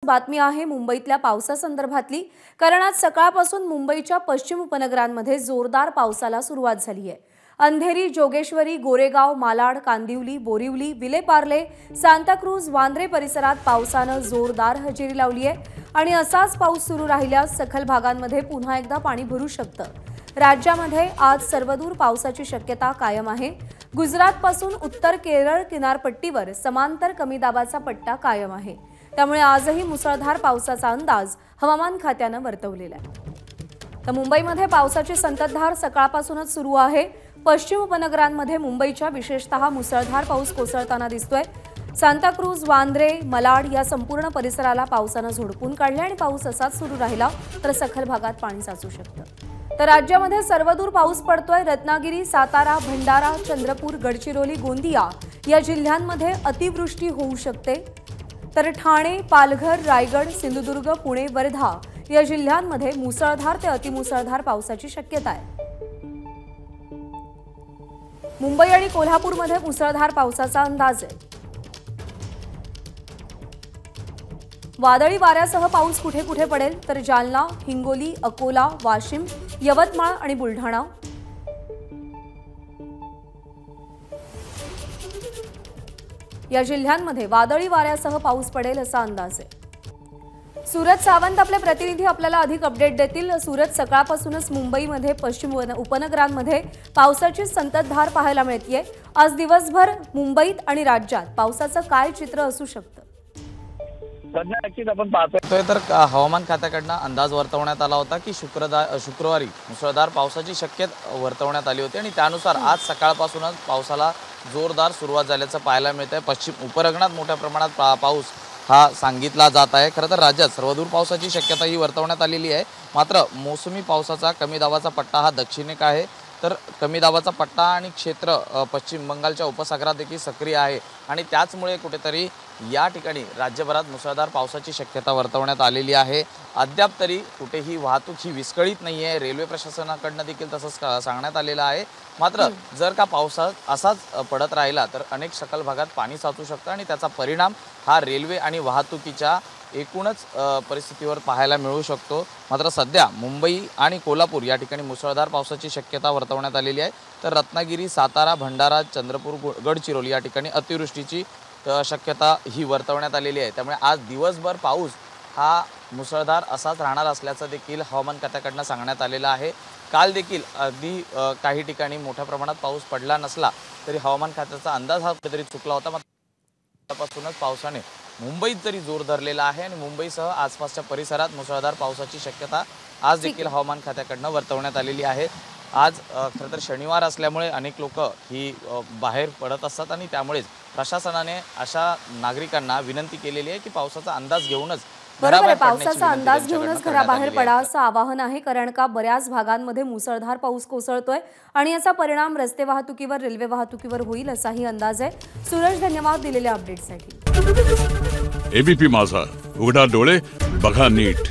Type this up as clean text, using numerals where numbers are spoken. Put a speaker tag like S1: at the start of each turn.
S1: बातमी आहे मुंबईतल्या पावसासंदर्भातली, कारण आज सकाळपासून मुंबईच्या पश्चिम उपनगरांमध्ये जोरदार पावसाला सुरुवात झाली आहे। अंधेरी, जोगेश्वरी, गोरेगाव, मालाड, कांदिवली, बोरिवली, विलेपार्ले, सांताक्रूज, वांद्रे परिसरात पावसानं जोरदार हजेरी लावली आहे आणि असाच पाऊस सुरू राहिल्यास सखल भागांमध्ये पुन्हा एकदा पाणी भरू शकतं। राज्यामध्ये आज सर्वदूर पावसाची शक्यता कायम आहे। गुजरातपासून उत्तर केरळ किनारपट्टीवर समांतर कमी दाबाचा पट्टा कायम आहे, त्यामुळे आजही मुसळधार पावसाचा अंदाज हवामान खात्यानं वर्तवलेला आहे। तर मुंबईमध्ये पावसाची संततधार सकाळपासूनच सुरू आहे। पश्चिम उपनगरांमध्ये मुंबईच्या विशेषतः मुसळधार पाऊस कोसळताना दिसतोय। सांताक्रूज, वांद्रे, मलाड या संपूर्ण परिसराला पावसानं झोडपून काढले आणि पाऊस असाच सुरू राहिला तर सखल भागात पाणी साचू शकतं। तर राज्यामध्ये सर्वदूर पाऊस पडतोय। रत्नागिरी, सातारा, भंडारा, चंद्रपूर, गडचिरोली, गोंदिया या जिल्ह्यांमध्ये अतिवृष्टी होऊ शकते। तर ठाणे, पालघर, रायगड, सिंधुदुर्ग, पुणे, वर्धा या जिल्ह्यांमध्ये मुसळधार ते अतिमुसळधार पावसाची शक्यता आहे। मुंबई आणि कोल्हापूरमध्ये मुसळधार पावसाचा अंदाज आहे। वादळी वाऱ्यासह पाऊस कुठे कुठे पडेल तर जालना, हिंगोली, अकोला, वाशिम, यवतमाळ आणि बुलढाणा या जिल्ह्यांमध्ये वादळी वाऱ्यासह पाऊस पडेल असा अंदाज आहे। सूरज सावंत आपले प्रतिनिधी आपल्याला अधिक अपडेट देतील। सूरज, सकाळपासूनच मुंबईमध्ये पश्चिम उपनगरांमध्ये पावसाची संततधार पाहायला मिळतेय। आज दिवसभर मुंबईत आणि राज्यात पावसाचं काय चित्र असू शकतं?
S2: सध्या नक्कीच आपण पाहतोय तर हवामान खात्याकडून अंदाज वर्तवण्यात आला होता की शुक्रवारी मुसळधार पावसाची शक्यता वर्तवण्यात आली होती आणि त्यानुसार आज सकाळपासूनच पावसाला जोरदार सुरुवात झाल्याचं पाहायला मिळतंय। पश्चिम उपरंगणात मोठ्या प्रमाणात पाऊस हा सांगितला जात आहे। खरं तर राज्यात सर्वदूर पावसाची शक्यता ही वर्तवण्यात आलेली आहे। मात्र मोसमी पावसाचा कमी दाबाचा पट्टा हा दक्षिणेक आहे, तर कमी दाबाचा पट्टा आणि क्षेत्र पश्चिम बंगालच्या उपसागरात देखील सक्रिय आहे आणि त्याचमुळे कुठेतरी या ठिकाणी राज्यभरात मुसळधार पावसाची शक्यता वर्तवण्यात आलेली आहे। अद्याप तरी कुठेही वाहतूक ही विस्कळीत नाही आहे। रेल्वे प्रशासनाकडून देखील तसंच सांगण्यात आलेलं आहे। मात्र जर का पाऊस असाच पडत राहिला तर अनेक सखल भागात पाणी साचू शकतं आणि त्याचा परिणाम हा रेल्वे आणि वाहतुकीच्या एकूणच परिस्थितीवर पाहायला मिळू शकतो। मात्र सध्या मुंबई आणि कोल्हापूर या ठिकाणी मुसळधार पावसाची शक्यता वर्तवण्यात आलेली आहे, तर रत्नागिरी, सातारा, भंडारा, चंद्रपूर, गडचिरोली या ठिकाणी अतिवृष्टीची शक्यता ही वर्तवण्यात आलेली आहे। त्यामुळे आज दिवसभर पाऊस हा मुसळधार असाच राहणार असल्याचं देखील हवामान खात्याकडून सांगण्यात आलेलं आहे। काल देखील अगदी काही ठिकाणी मोठ्या प्रमाणात पाऊस पडला नसला तरी हवामान खात्याचा अंदाज हा कुठेतरी चुकला होता। पासूनच पावसाने मुंबईत तरी जोर धरलेला आहे आणि मुंबईसह आसपासच्या परिसरात मुसळधार पावसाची शक्यता आज देखील हवामान खात्याकडून वर्तवण्यात आलेली आहे। आज खरं तर शनिवार असल्यामुळे अनेक लोक ही बाहेर पडत असतात आणि त्यामुळेच प्रशासनाने अशा नागरिकांना विनंती केलेली आहे की पावसाचा अंदाज घेऊनच
S1: पावसाचा अंदाज घेऊनच घराबाहेर पडा असं आवाहन आहे, कारण का बऱ्याच भागांमध्ये मुसळधार पाऊस कोसळतोय आणि याचा परिणाम रस्ते वाहतुकीवर, रेल्वे वाहतुकीवर होईल असाही अंदाज आहे। सूरज, धन्यवाद दिलेल्या अपडेटसाठी।
S3: एबीपी माझा, उघडा डोळे बघा नीट।